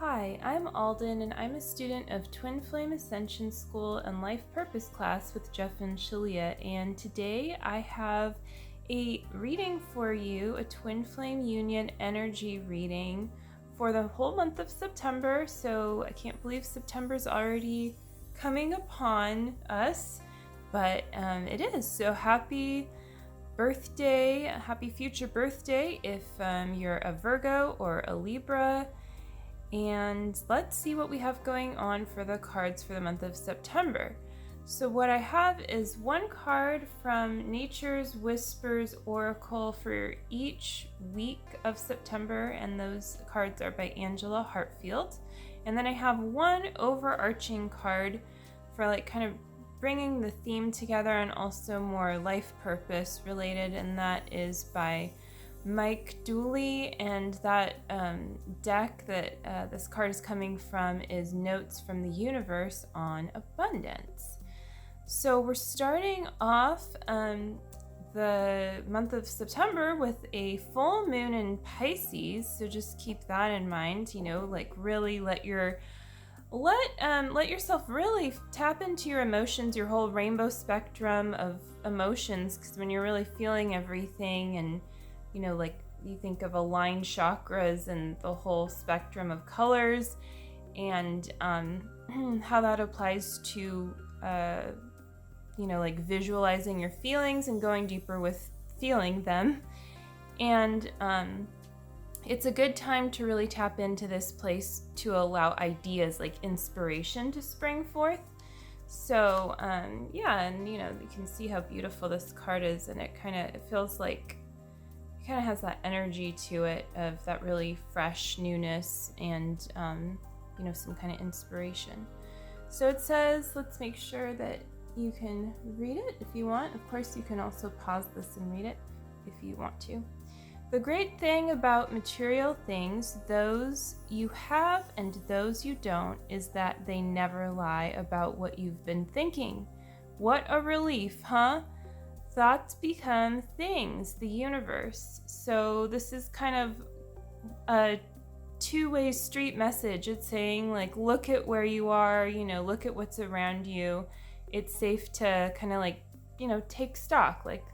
Hi, I'm Alden and I'm a student of Twin Flame Ascension School and Life Purpose class with Jeff and Shalia, and today I have a reading for you, a Twin Flame Union energy reading for the whole month of September. So I can't believe September's already coming upon us, but it is. So happy birthday, happy future birthday if you're a Virgo or a Libra. And let's see what we have going on for the cards for the month of September. So what I have is one card from Nature's Whispers Oracle for each week of September, and those cards are by Angela Hartfield. And then I have one overarching card for like kind of bringing the theme together and also more life purpose related, and that is by Mike Dooley, and that deck that this card is coming from is Notes from the Universe on Abundance. So we're starting off the month of September with a full moon in Pisces, so just keep that in mind. You know, like really let yourself really tap into your emotions, your whole rainbow spectrum of emotions, because when you're really feeling everything, and you know, like you think of aligned chakras and the whole spectrum of colors, and how that applies to, you know, like visualizing your feelings and going deeper with feeling them. And it's a good time to really tap into this place to allow ideas like inspiration to spring forth. So yeah, and you know, you can see how beautiful this card is, and it feels like it kind of has that energy to it of that really fresh newness and you know, some kind of inspiration. So it says, let's make sure that you can read it if you want. Of course, you can also pause this and read it if you want to. The great thing about material things, those you have and those you don't, is that they never lie about what you've been thinking. What a relief, huh? Thoughts become things, the universe. So this is kind of a two-way street message. It's saying, like, look at where you are, you know, look at what's around you. It's safe to kind of like, you know, take stock, like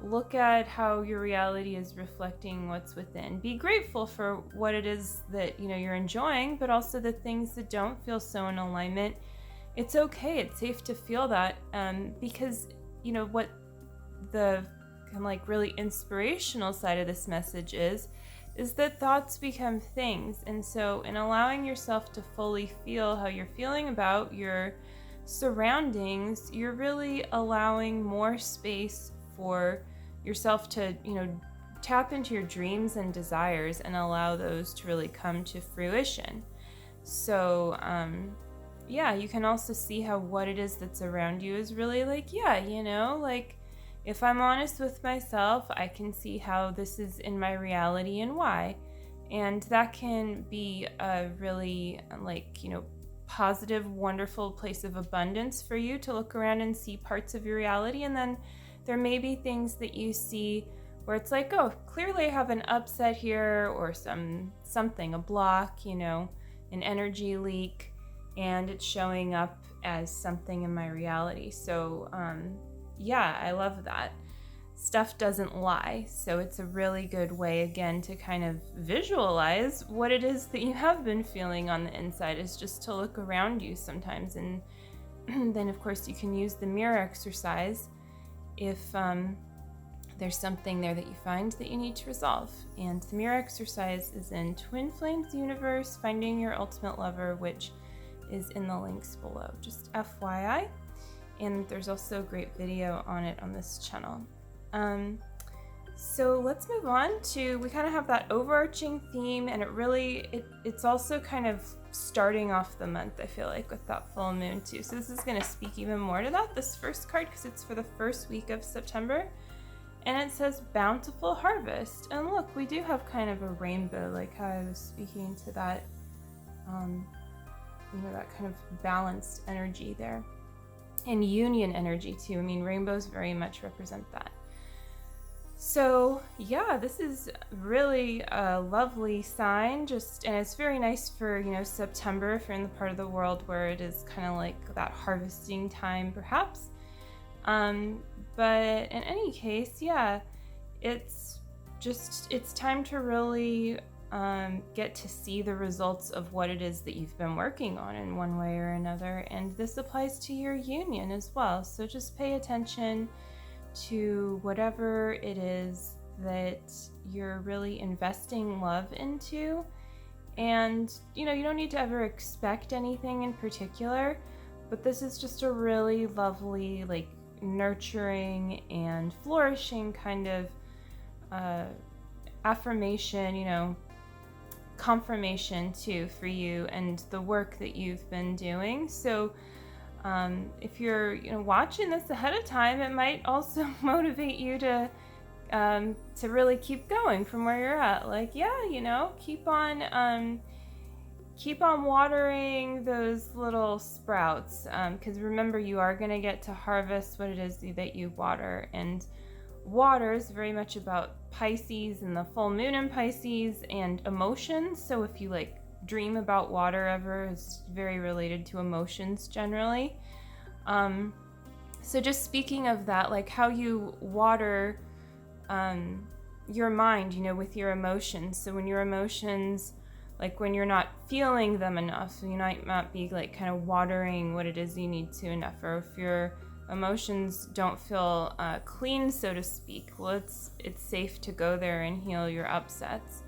look at how your reality is reflecting what's within. Be grateful for what it is that, you know, you're enjoying, but also the things that don't feel so in alignment. It's okay. It's safe to feel that because, you know, what the kind of like really inspirational side of this message is that thoughts become things. And so in allowing yourself to fully feel how you're feeling about your surroundings, you're really allowing more space for yourself to, you know, tap into your dreams and desires and allow those to really come to fruition. So yeah, you can also see how what it is that's around you is really like, yeah, you know, like if I'm honest with myself, I can see how this is in my reality and why. And that can be a really, like, you know, positive, wonderful place of abundance for you to look around and see parts of your reality. And then there may be things that you see where it's like, oh, clearly I have an upset here, or something, a block, you know, an energy leak, and it's showing up as something in my reality. So yeah, I love that. Stuff doesn't lie. So it's a really good way, again, to kind of visualize what it is that you have been feeling on the inside, is just to look around you sometimes. And then, of course, you can use the mirror exercise if there's something there that you find that you need to resolve. And the mirror exercise is in Twin Flames Universe, Finding Your Ultimate Lover, which is in the links below, just FYI. And there's also a great video on it on this channel. So let's move on to, we kind of have that overarching theme, and it's also kind of starting off the month, I feel like, with that full moon too. So this is going to speak even more to that, this first card, because it's for the first week of September, and it says bountiful harvest. And look, we do have kind of a rainbow, like how I was speaking to that, you know, that kind of balanced energy there. And union energy too. I mean, rainbows very much represent that. So yeah, this is really a lovely sign, and it's very nice for, September, if you're in the part of the world where it is kind of like that harvesting time, perhaps. Um, but in any case, yeah, it's time to really get to see the results of what it is that you've been working on in one way or another. And this applies to your union as well. So just pay attention to whatever it is that you're really investing love into. And, you don't need to ever expect anything in particular, but this is just a really lovely, like, nurturing and flourishing kind of affirmation, confirmation too for you and the work that you've been doing. So if you're watching this ahead of time, it might also motivate you to really keep going from where you're at. Like, yeah, keep on watering those little sprouts, because remember, you are going to get to harvest what it is that you water. And water is very much about Pisces and the full moon in Pisces and emotions. So if you dream about water ever, it's very related to emotions generally. So just speaking of that, like how you water your mind, with your emotions. So when your emotions, like when you're not feeling them enough, so you might not be kind of watering what it is you need to enough. Or if your emotions don't feel clean, so to speak, well, it's safe to go there and heal your upsets.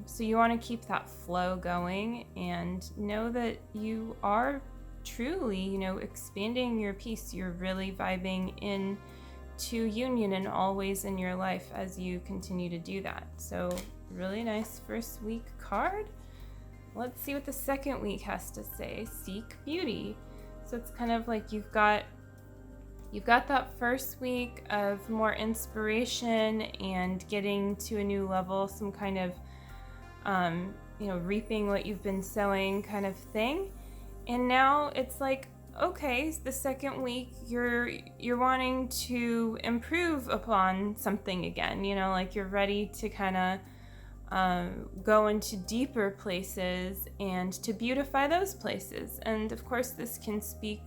So you want to keep that flow going and know that you are truly, expanding your peace. You're really vibing in to union in all ways in your life as you continue to do that. So really nice first week card. Let's see what the second week has to say. Seek beauty. So it's kind of like you've got that first week of more inspiration and getting to a new level, some kind of reaping what you've been sowing kind of thing. And now it's like, okay, the second week you're wanting to improve upon something again, like you're ready to kind of go into deeper places and to beautify those places. And of course, this can speak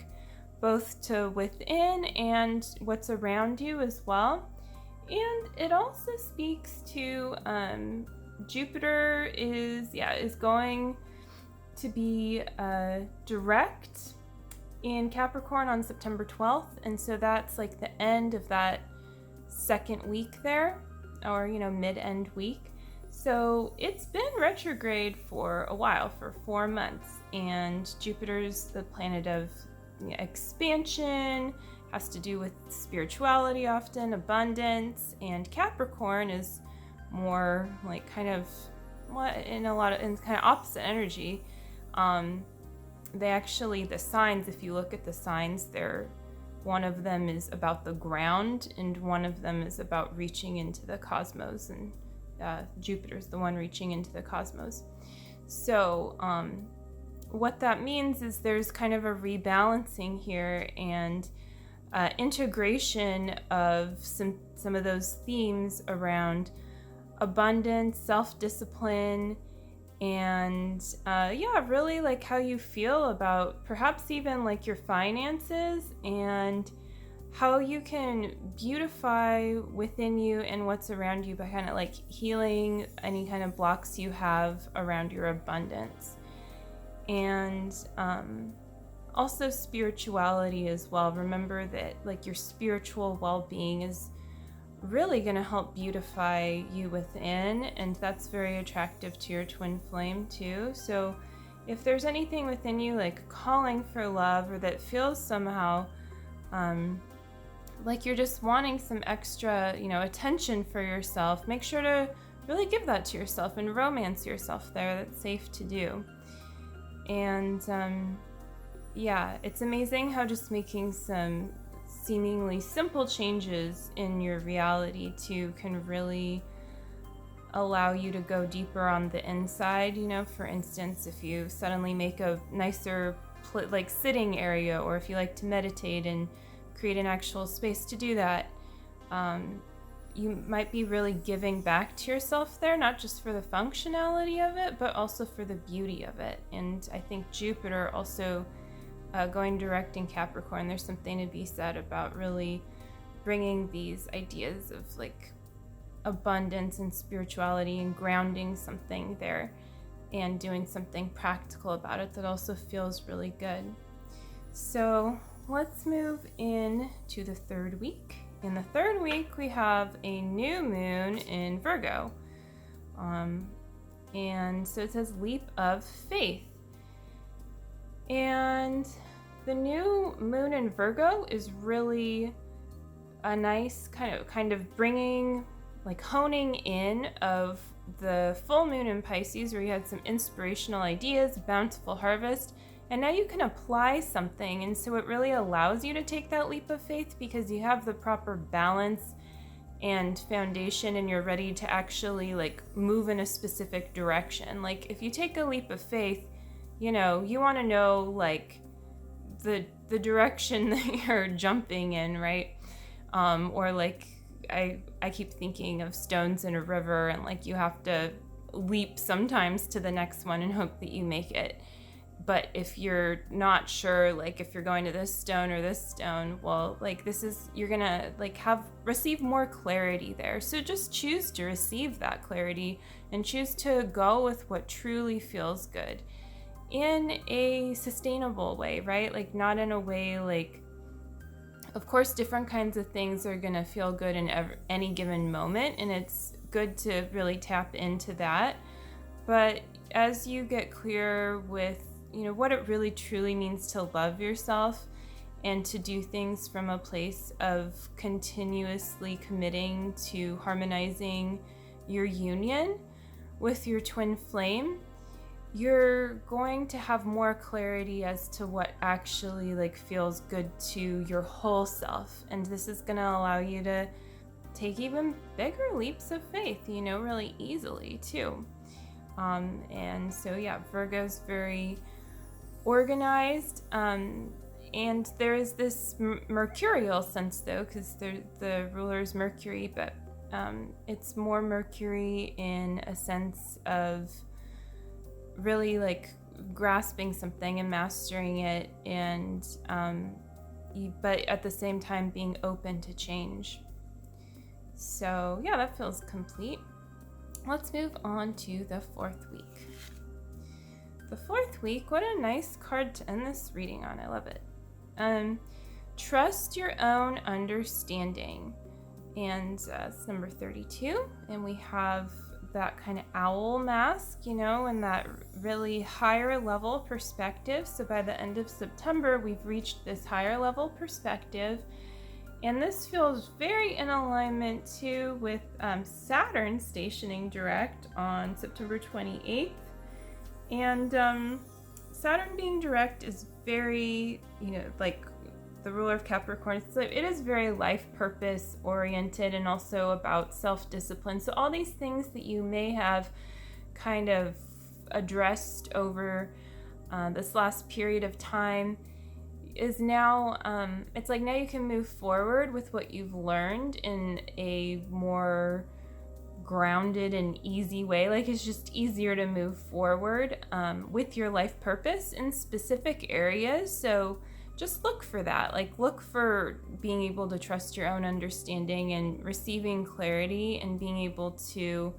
both to within and what's around you as well. And it also speaks to Jupiter is going to be direct in Capricorn on September 12th. And so that's like the end of that second week there, or, mid-end week. So it's been retrograde for a while, for 4 months. And Jupiter's the planet of expansion, has to do with spirituality often, abundance. And Capricorn is more like kind of in kind of opposite energy. The signs, if you look at the signs, one of them is about the ground and one of them is about reaching into the cosmos, and Jupiter's the one reaching into the cosmos. So what that means is there's kind of a rebalancing here and integration of some of those themes around abundance, self-discipline, and really like how you feel about perhaps even like your finances, and how you can beautify within you and what's around you by kind of like healing any kind of blocks you have around your abundance. And also spirituality as well. Remember that like your spiritual well-being is really going to help beautify you within, and that's very attractive to your twin flame too. So if there's anything within you like calling for love, or that feels somehow like you're just wanting some extra attention for yourself, make sure to really give that to yourself and romance yourself there. That's safe to do. And it's amazing how just making some seemingly simple changes in your reality too can really allow you to go deeper on the inside. For instance, if you suddenly make a nicer sitting area, or if you like to meditate and create an actual space to do that, you might be really giving back to yourself there, not just for the functionality of it, but also for the beauty of it. And I think Jupiter also going direct in Capricorn, there's something to be said about really bringing these ideas of like abundance and spirituality and grounding something there and doing something practical about it that also feels really good. So let's move in to the third week. In the third week, we have a new moon in Virgo. And so it says leap of faith. And the new moon in Virgo is really a nice kind of bringing, like honing in of the full moon in Pisces, where you had some inspirational ideas, bountiful harvest, and now you can apply something. And so it really allows you to take that leap of faith because you have the proper balance and foundation, and you're ready to actually like move in a specific direction. Like if you take a leap of faith, you know, you want to know like the direction that you're jumping in, right? Or like I keep thinking of stones in a river, and like you have to leap sometimes to the next one and hope that you make it. But if you're not sure, like if you're going to this stone or this stone, well, like you're gonna like receive more clarity there. So just choose to receive that clarity and choose to go with what truly feels good in a sustainable way, right? Like not in a way like, of course, different kinds of things are gonna feel good in any given moment, and it's good to really tap into that. But as you get clear with, you know, what it really truly means to love yourself and to do things from a place of continuously committing to harmonizing your union with your twin flame, you're going to have more clarity as to what actually like feels good to your whole self. And this is going to allow you to take even bigger leaps of faith, you know, really easily too. And so yeah, Virgo's very organized, and there is this mercurial sense though, because the ruler is Mercury, but it's more Mercury in a sense of really like grasping something and mastering it, and but at the same time being open to change. So yeah, that feels complete. Let's move on to the fourth week. The fourth week, what a nice card to end this reading on. I love it. Trust your own understanding. And it's number 32. And we have that kind of owl mask, you know, and that really higher level perspective. So by the end of September, we've reached this higher level perspective. And this feels very in alignment too with Saturn stationing direct on September 28th. And Saturn being direct is very, you know, like the ruler of Capricorn, it is very life purpose oriented and also about self-discipline. So all these things that you may have kind of addressed over this last period of time is now, it's like now you can move forward with what you've learned in a more grounded and easy way. Like it's just easier to move forward with your life purpose in specific areas. So just look for that. Like look for being able to trust your own understanding and receiving clarity and being able to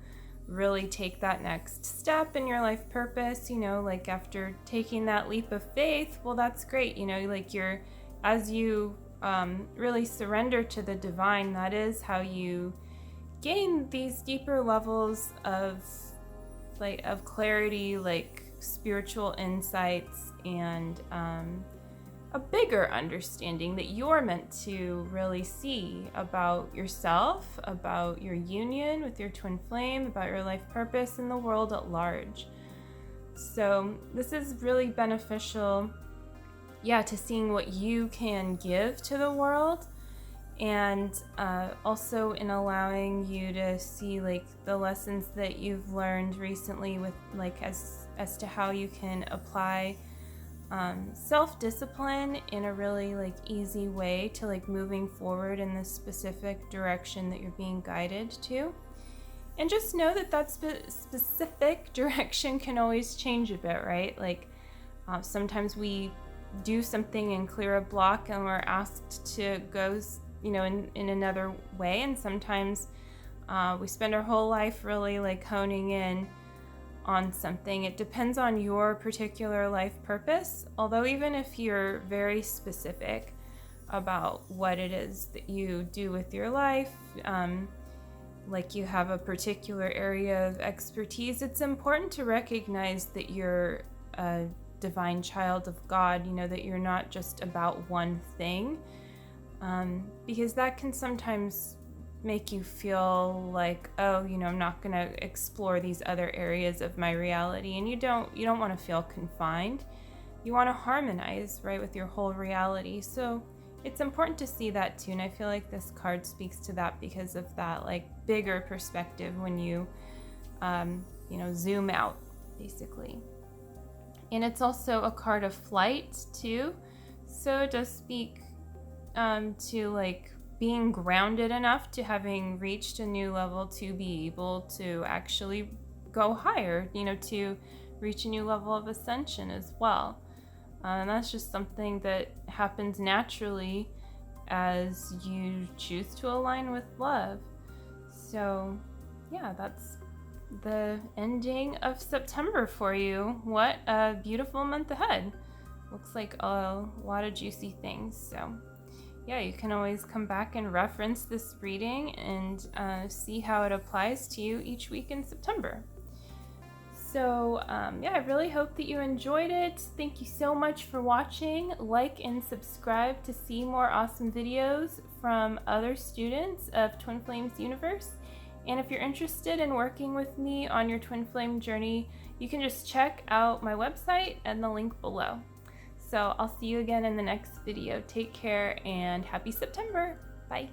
really take that next step in your life purpose. You know, like after taking that leap of faith, well, that's great. You know, like as you really surrender to the divine, that is how you gain these deeper levels of clarity, like spiritual insights, and a bigger understanding that you're meant to really see about yourself, about your union with your twin flame, about your life purpose in the world at large. So this is really beneficial, to seeing what you can give to the world, and also in allowing you to see like the lessons that you've learned recently with like as to how you can apply self-discipline in a really like easy way to like moving forward in this specific direction that you're being guided to. And just know that that specific direction can always change a bit, right? Like sometimes we do something and clear a block and we're asked to go, you know, in another way. And sometimes we spend our whole life really like honing in on something. It depends on your particular life purpose. Although even if you're very specific about what it is that you do with your life, like you have a particular area of expertise, it's important to recognize that you're a divine child of God, you know, that you're not just about one thing, because that can sometimes make you feel like, oh, you know, I'm not going to explore these other areas of my reality. And you don't want to feel confined. You want to harmonize, right, with your whole reality. So it's important to see that too. And I feel like this card speaks to that because of that like bigger perspective when you, you know, zoom out basically. And it's also a card of flight too. So it does speak to like being grounded enough to having reached a new level to be able to actually go higher, you know, to reach a new level of ascension as well. And that's just something that happens naturally as you choose to align with love. So yeah, that's the ending of September for you. What a beautiful month ahead. Looks like a lot of juicy things. So yeah, you can always come back and reference this reading and see how it applies to you each week in September. So yeah, I really hope that you enjoyed it. Thank you so much for watching. Like and subscribe to see more awesome videos from other students of Twin Flames Universe. And if you're interested in working with me on your Twin Flame journey, you can just check out my website and the link below. So I'll see you again in the next video. Take care and happy September. Bye.